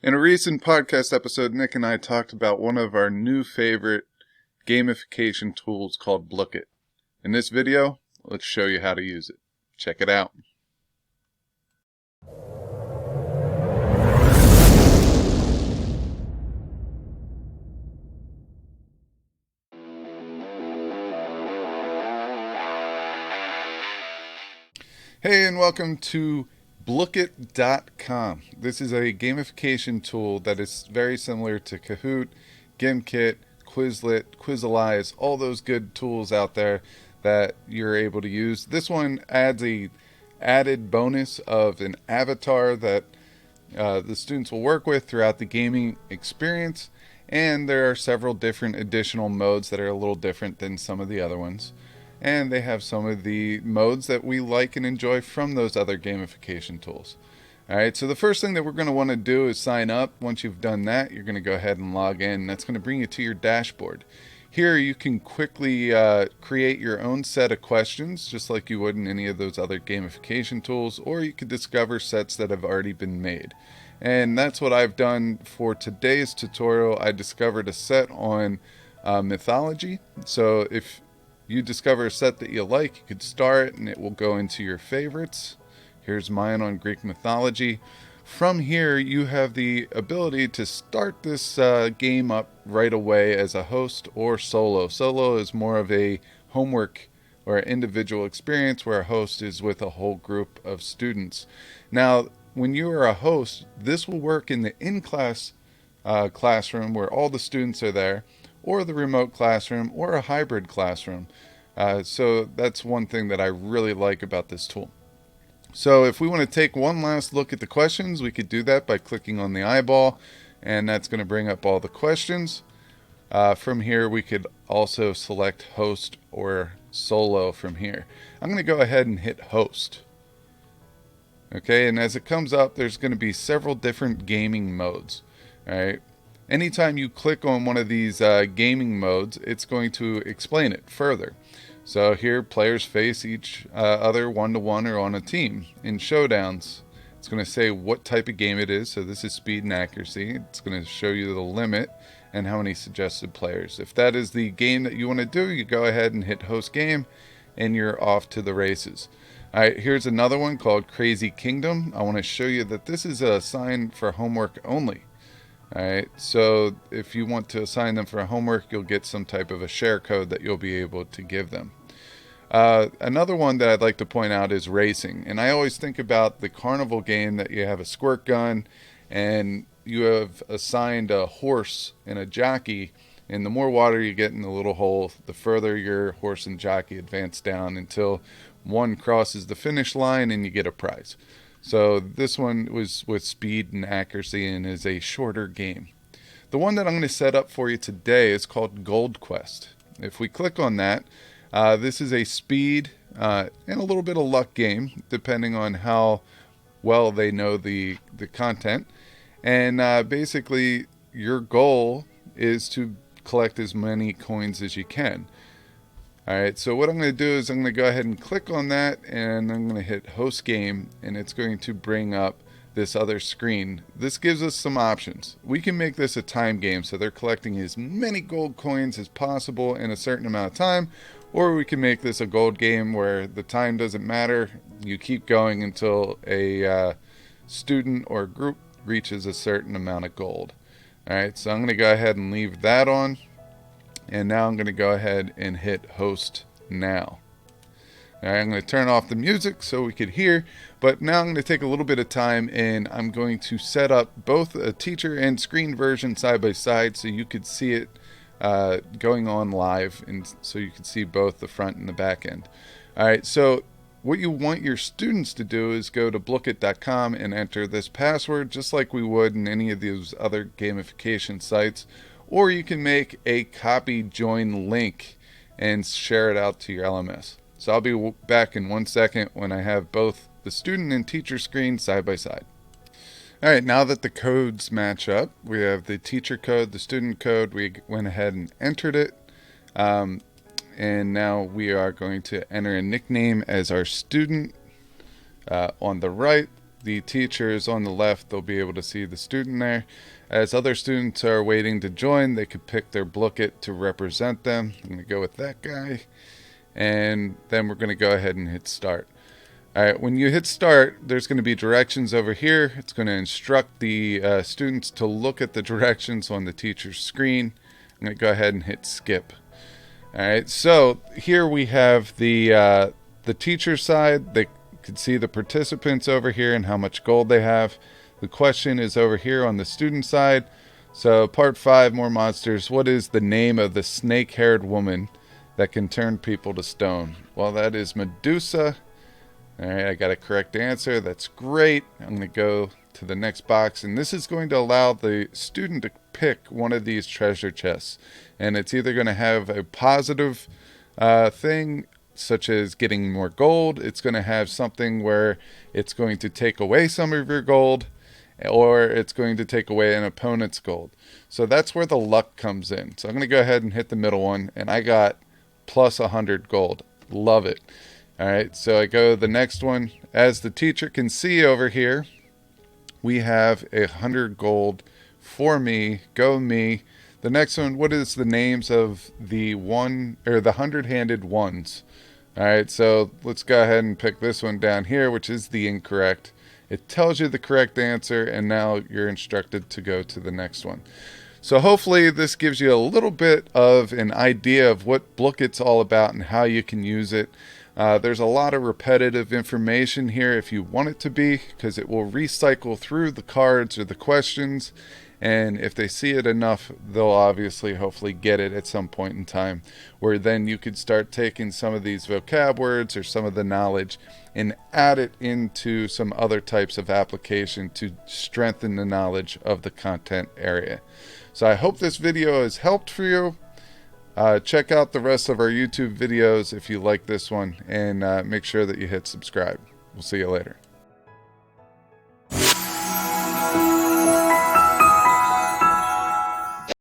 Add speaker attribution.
Speaker 1: In a recent podcast episode, Nick and I talked about one of our new favorite gamification tools called Blooket. In this video, let's show you how to use it. Check it out. Hey, and welcome to Blooket.com. This is a gamification tool that is very similar to Kahoot, Gimkit, Quizlet, Quizalize, all those good tools out there that you're able to use. This one adds a added bonus of an avatar that the students will work with throughout the gaming experience, and there are several different additional modes that are a little different than some of the other ones. And they have some of the modes that we like and enjoy from those other gamification tools. Alright, so the first thing that we're going to want to do is sign up. Once you've done that, you're going to go ahead and log in. That's going to bring you to your dashboard. Here you can quickly create your own set of questions, just like you would in any of those other gamification tools, or you could discover sets that have already been made. And that's what I've done for today's tutorial. I discovered a set on mythology. So if you discover a set that you like, you could star it and it will go into your favorites. Here's mine on Greek mythology. From here, you have the ability to start this game up right away as a host or solo. Solo is more of a homework or individual experience where a host is with a whole group of students. Now, when you are a host, this will work in the in-class classroom where all the students are there, or the remote classroom, or a hybrid classroom. So that's one thing that I really like about this tool. So if we want to take one last look at the questions, we could do that by clicking on the eyeball, and that's going to bring up all the questions. From here, we could also select host or solo from here. I'm going to go ahead and hit host. Okay, and as it comes up, there's going to be several different gaming modes. All right. Anytime you click on one of these gaming modes, it's going to explain it further. So here, players face each other one-to-one or on a team. In showdowns, it's going to say what type of game it is. So this is speed and accuracy. It's going to show you the limit and how many suggested players. If that is the game that you want to do, you go ahead and hit host game, and you're off to the races. All right, here's another one called Crazy Kingdom. I want to show you that this is assigned for homework only. Alright, so if you want to assign them for homework, you'll get some type of a share code that you'll be able to give them. Another one that I'd like to point out is racing. And I always think about the carnival game that you have a squirt gun and you have assigned a horse and a jockey. And the more water you get in the little hole, the further your horse and jockey advance down until one crosses the finish line and you get a prize. So this one was with speed and accuracy and is a shorter game. The one that I'm going to set up for you today is called Gold Quest. If we click on that, this is a speed and a little bit of luck game, depending on how well they know the content. And basically, your goal is to collect as many coins as you can. Alright, so what I'm going to do is I'm going to go ahead and click on that, and I'm going to hit host game, and it's going to bring up this other screen. This gives us some options. We can make this a time game, so they're collecting as many gold coins as possible in a certain amount of time, or we can make this a gold game where the time doesn't matter. You keep going until a student or group reaches a certain amount of gold. Alright, so I'm going to go ahead and leave that on. And now I'm going to go ahead and hit host now. All right, I'm going to turn off the music so we could hear. But now I'm going to take a little bit of time and I'm going to set up both a teacher and screen version side by side so you could see it going on live. And so you can see both the front and the back end. All right, so what you want your students to do is go to Blooket.com and enter this password just like we would in any of those other gamification sites. Or you can make a copy join link and share it out to your LMS. So I'll be back in 1 second when I have both the student and teacher screen side by side. Alright, now that the codes match up, we have the teacher code, the student code. We went ahead and entered it. And now we are going to enter a nickname as our student on the right. the teacher is on the left, they'll be able to see the student there. As other students are waiting to join, they could pick their Blooket to represent them. I'm going to go with that guy. And then we're going to go ahead and hit start. Alright, when you hit start, there's going to be directions over here. It's going to instruct the students to look at the directions on the teacher's screen. I'm going to go ahead and hit skip. Alright, so here we have the teacher side. They can see the participants over here and how much gold they have. The question is over here on the student side. So part 5, more monsters. What is the name of the snake-haired woman that can turn people to stone? Well, that is Medusa. Alright, I got a correct answer. That's great. I'm going to go to the next box, and this is going to allow the student to pick one of these treasure chests. And it's either going to have a positive thing, such as getting more gold. It's going to have something where it's going to take away some of your gold, or it's going to take away an opponent's gold. So that's where the luck comes in. So I'm going to go ahead and hit the middle one, and I got plus 100 gold. Love it. Alright, so I go to the next one. As the teacher can see over here, we have 100 gold for me. Go me. The next one, what is the names of the 100-handed ones? Alright, so let's go ahead and pick this one down here, which is the incorrect. It tells you the correct answer, and now you're instructed to go to the next one. So hopefully this gives you a little bit of an idea of what Blooket's all about and how you can use it. There's a lot of repetitive information here if you want it to be, because it will recycle through the cards or the questions, and if they see it enough, they'll obviously hopefully get it at some point in time, where then you could start taking some of these vocab words or some of the knowledge and add it into some other types of application to strengthen the knowledge of the content area. So I hope this video has helped for you. Check out the rest of our YouTube videos if you like this one, and make sure that you hit subscribe. We'll see you later.